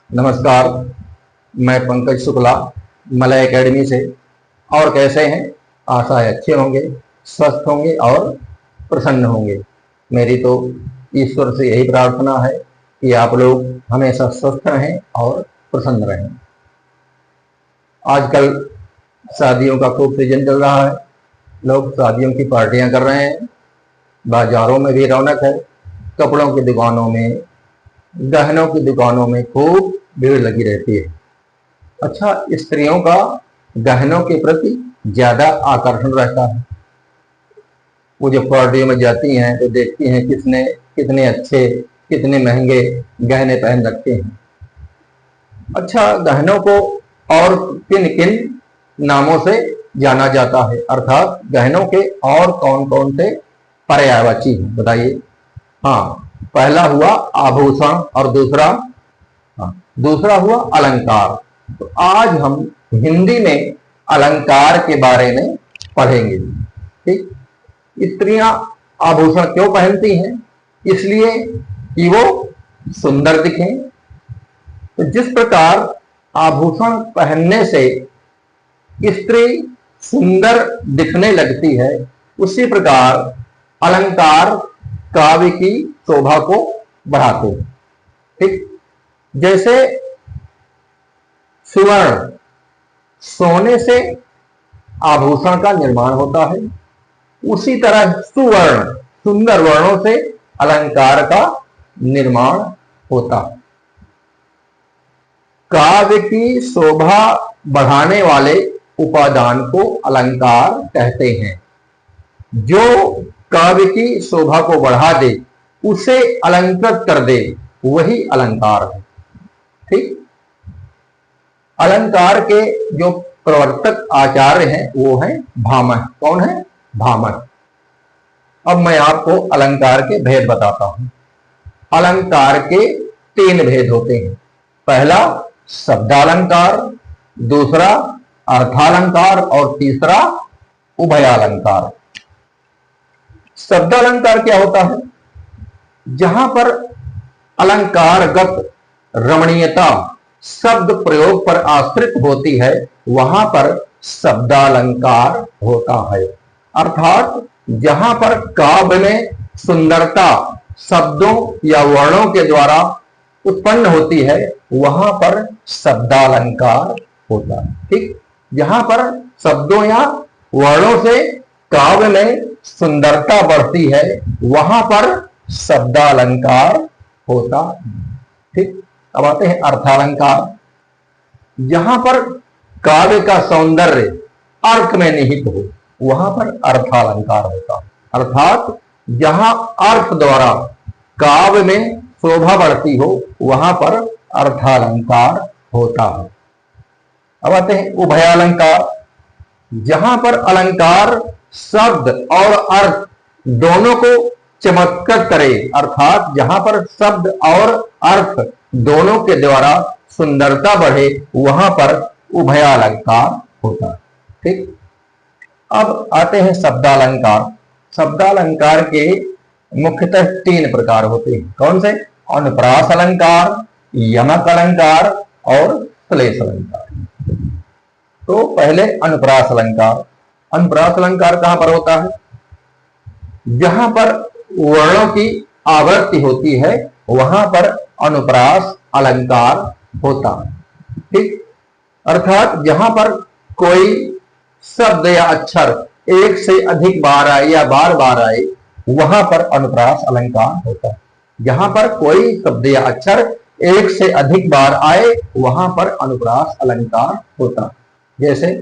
नमस्कार। मैं Pankaj Shukla Malay academy से। और कैसे हैं? आशा है अच्छे होंगे, स्वस्थ होंगे और प्रसन्न होंगे। मेरी तो ईश्वर से यही प्रार्थना है कि आप लोग हमेशा स्वस्थ रहें और प्रसन्न रहें। आजकल शादियों का खूब सीजन चल रहा है। लोग शादियों की पार्टियां कर रहे हैं। बाजारों में भी रौनक है। कपड़ों की दुकानों में, गहनों की दुकानों में खूब भीड़ लगी रहती है। अच्छा, स्त्रियों का गहनों के प्रति ज्यादा आकर्षण रहता है। वो जब पार्टियों में जाती हैं तो देखती हैं किसने कितने अच्छे, कितने महंगे गहने पहन रखे हैं। अच्छा, गहनों को और किन किन नामों से जाना जाता है, अर्थात गहनों के और कौन कौन से पर्यायवाची हैं, बताइए। हाँ, पहला हुआ आभूषण और दूसरा हुआ अलंकार। तो आज हम हिंदी में अलंकार के बारे में पढ़ेंगे। ठीक, स्त्रियां आभूषण क्यों पहनती हैं? इसलिए कि वो सुंदर दिखें। तो जिस प्रकार आभूषण पहनने से स्त्री सुंदर दिखने लगती है, उसी प्रकार अलंकार काव्य की शोभा को बढ़ाते हैं। ठीक, जैसे सुवर्ण, सोने से आभूषण का निर्माण होता है, उसी तरह सुवर्ण, सुंदर वर्णों से अलंकार का निर्माण होता है। काव्य की शोभा बढ़ाने वाले उपादान को अलंकार कहते हैं। जो काव्य की शोभा को बढ़ा दे, उसे अलंकृत कर दे, वही अलंकार है। ठीक, अलंकार के जो प्रवर्तक आचार्य हैं वो हैं भामह। कौन है? भामह। अब मैं आपको अलंकार के भेद बताता हूं। अलंकार के 3 भेद होते हैं। पहला शब्दालंकार, दूसरा अर्थालंकार और तीसरा उभयालंकार। शब्दालंकार क्या होता है? जहां पर अलंकारगत रमणीयता शब्द प्रयोग पर आश्रित होती है, वहां पर शब्दालंकार होता है। अर्थात जहां पर काव्य में सुंदरता शब्दों या वर्णों के द्वारा उत्पन्न होती है, वहां पर शब्दालंकार होता है। ठीक, जहां पर शब्दों या वर्णों से काव्य में सुंदरता बढ़ती है, वहां पर शब्दालंकार होता है। ठीक, अब आते हैं अर्थालंकार। जहां पर काव्य का सौंदर्य अर्थ में निहित हो, वहां पर अर्थालंकार होता है। अर्थात जहां अर्थ द्वारा काव्य में शोभा बढ़ती हो, वहां पर अर्थालंकार होता है। अब आते हैं उभयालंकार। जहां पर अलंकार शब्द और अर्थ दोनों को चमत्कृत करे, अर्थात जहां पर शब्द और अर्थ दोनों के द्वारा सुंदरता बढ़े, वहां पर उभयालंकार होता है। ठीक, अब आते हैं शब्दालंकार। शब्दालंकार के मुख्यतः 3 प्रकार होते हैं। कौन से? अनुप्रास अलंकार, यमक अलंकार और श्लेष अलंकार। तो पहले अनुप्रास अलंकार। अनुप्रास अलंकार कहां पर होता है? जहां पर वर्णों की आवृत्ति होती है, वहां पर अनुप्रास अलंकार होता है। ठीक, अर्थात जहां पर कोई शब्द या अक्षर एक से अधिक बार आए या बार बार आए, वहां पर अनुप्रास अलंकार होता है। जहां पर कोई शब्द या अक्षर एक से अधिक बार आए, वहां पर अनुप्रास अलंकार होता है। जैसे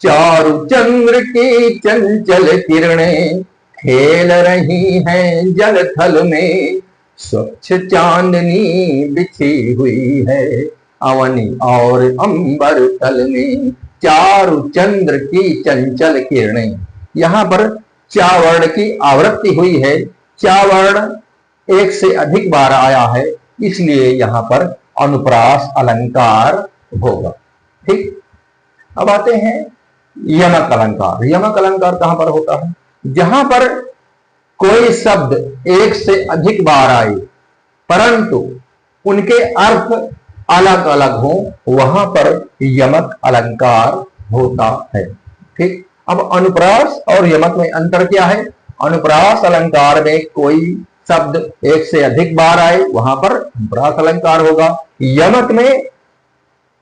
चारु चंद्र की चंचल किरणें खेल रही हैं जल थल में, स्वच्छ चांदनी बिछी हुई है अवनी और अंबर तल में। चारु चंद्र की चंचल किरणें, यहां पर चा वर्ण की आवृत्ति हुई है। चा वर्ण एक से अधिक बार आया है, इसलिए यहां पर अनुप्रास अलंकार होगा। ठीक, अब आते हैं यमक अलंकार। यमक अलंकार कहां पर होता है? जहां पर कोई शब्द एक से अधिक बार आए, परंतु उनके अर्थ अलग अलग हो वहां पर यमक अलंकार होता है। ठीक, अब अनुप्रास और यमक में अंतर क्या है? अनुप्रास अलंकार में कोई शब्द एक से अधिक बार आए वहां पर अनुप्रास अलंकार होगा। यमक में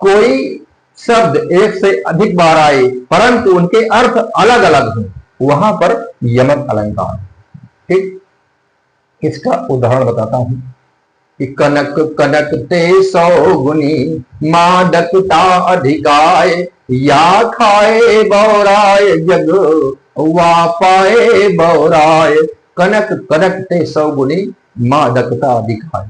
कोई शब्द एक से अधिक बार आए परंतु उनके अर्थ अलग अलग हो वहां पर यमक अलंकार। ठीक, इसका उदाहरण बताता हूं कि कनक कनक ते 100 गुनी मादकता अधिकाय, या खाए बौराय जग वा पाए बौराय। कनक कनक ते 100 गुनी मादकता अधिकाय।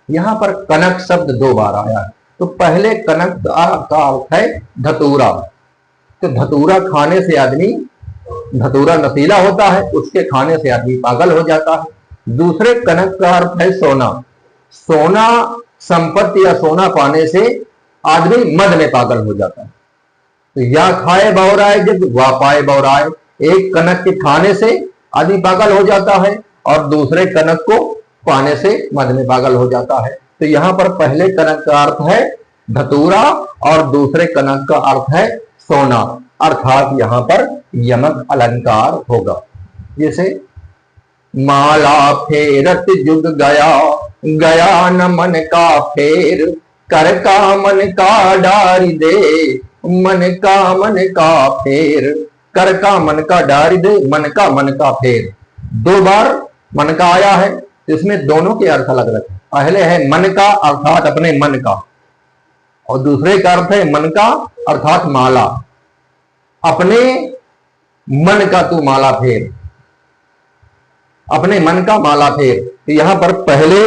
यहां पर कनक शब्द 2 बार आया है। तो पहले कनक का अर्थ है धतूरा। तो धतूरा खाने से आदमी, धतूरा नशीला होता है, उसके खाने से आदमी पागल हो जाता है। दूसरे कनक का अर्थ है सोना। सोना संपत्ति या सोना पाने से आदमी मद में पागल हो जाता है। तो या खाए बौराए जब वा पाए बौराए, एक कनक के खाने से आदमी पागल हो जाता है और दूसरे कनक को पाने से मद में पागल हो जाता है। तो यहां पर पहले कनक का अर्थ है धतूरा और दूसरे कनक का अर्थ है सोना, अर्थात यहां पर यमक अलंकार होगा। जैसे माला फेरत जुग गया, गया न मन का फेर, कर का मन का डारी दे, मन का फेर। कर का मन का डारी दे, मन का फेर। 2 बार मन का आया है, इसमें दोनों के अर्थ अलग अलग है। पहले है मन का अर्थात अपने मन का, और दूसरे का अर्थ है मन का अर्थात माला। अपने मन का तू माला फेर, अपने मन का माला फेर। तो यहां पर पहले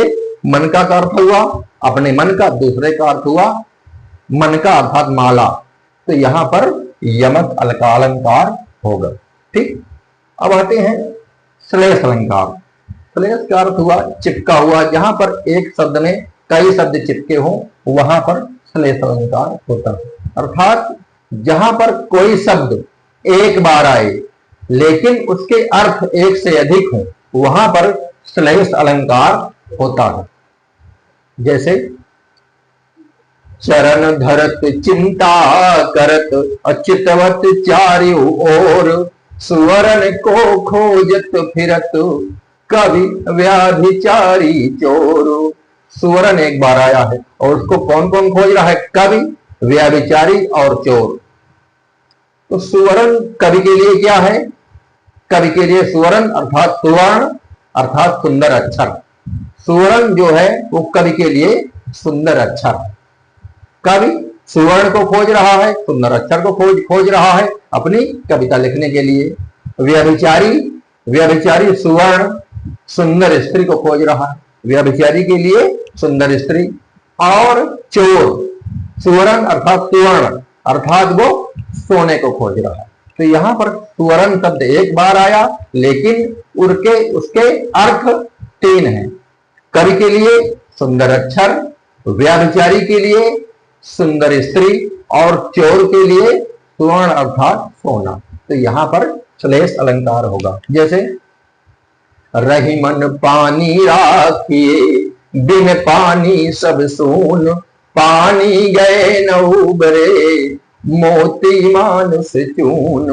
मन का अर्थ हुआ अपने मन का, दूसरे का अर्थ हुआ मन का अर्थात माला। तो यहां पर यमक अलंकार होगा। ठीक, अब आते हैं श्लेष अलंकार। श्लेष का अर्थ हुआ चिपका हुआ। जहां पर एक शब्द में कई शब्द चिपके हो वहां पर श्लेष अलंकार होता है। अर्थात जहां पर कोई शब्द एक बार आए लेकिन उसके अर्थ एक से अधिक हो वहां पर श्लेष अलंकार होता है। जैसे चरण धरत चिंता करत, अचितवत चारियों ओर, सुवर्ण को खोजत फिरत, कवि व्याभिचारी चोर। सुवर्ण एक बार आया है और उसको कौन कौन खोज रहा है? कवि, व्याभिचारी और चोर। तो सुवर्ण कवि के लिए क्या है? कवि के लिए सुवर्ण अर्थात सुवर्ण अर्थात सुंदर अक्षर। सुवर्ण जो है वो कवि के लिए सुंदर अक्षर। कवि सुवर्ण को खोज रहा है, सुंदर अक्षर को खोज रहा है अपनी कविता लिखने के लिए। व्यभिचारी सुवर्ण सुंदर स्त्री को खोज रहा है, व्यभिचारी के लिए सुंदर स्त्री। और चोर सुवर्ण अर्थात सुवर्ण अर्थात वो सोने को खोज रहा है। तो यहां पर सुवर्ण शब्द एक बार आया लेकिन उसके अर्थ 3 हैं। कवि के लिए सुंदर अक्षर, व्यभिचारी के लिए सुंदर स्त्री और चोर के लिए सुवर्ण अर्थात सोना। तो यहां पर श्लेष अलंकार होगा। जैसे रही मन पानी राखिए, बिन पानी सब सून, पानी गए न उबरे, मोती मानुष चून।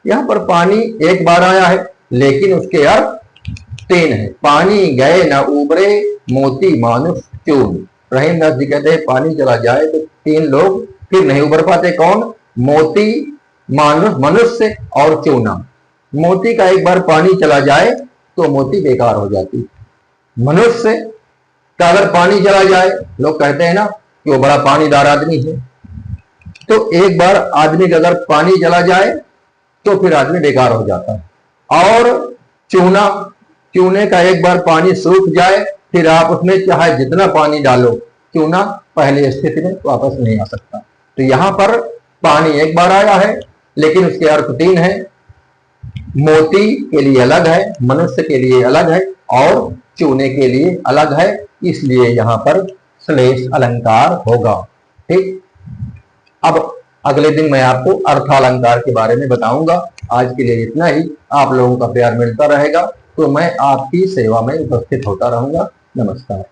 यहां पर पानी एक बार आया है लेकिन उसके अर्थ 3 है। पानी गए न उबरे, मोती मानुष चून। रहीमदास जी कहते हैं पानी चला जाए तो 3 लोग फिर नहीं उबर पाते। कौन? मोती, मानुष मनुष्य और चूना। मोती का एक बार पानी चला जाए तो मोती बेकार हो जाती। मनुष्य का अगर पानी चला जाए, लोग कहते हैं ना कि वो बड़ा पानीदार आदमी है, तो एक बार आदमी का अगर पानी चला जाए तो फिर आदमी बेकार हो जाता है। और चूना, चूने का एक बार पानी सूख जाए फिर आप उसमें चाहे जितना पानी डालो, चूना पहले स्थिति में वापस नहीं आ सकता। तो यहां पर पानी एक बार आया है लेकिन उसके अर्थ 3 है। मोती के लिए अलग है, मनुष्य के लिए अलग है और चूने के लिए अलग है, इसलिए यहां पर श्लेष अलंकार होगा। ठीक, अब अगले दिन मैं आपको अर्थालंकार के बारे में बताऊंगा। आज के लिए इतना ही। आप लोगों का प्यार मिलता रहेगा तो मैं आपकी सेवा में उपस्थित होता रहूंगा। नमस्कार।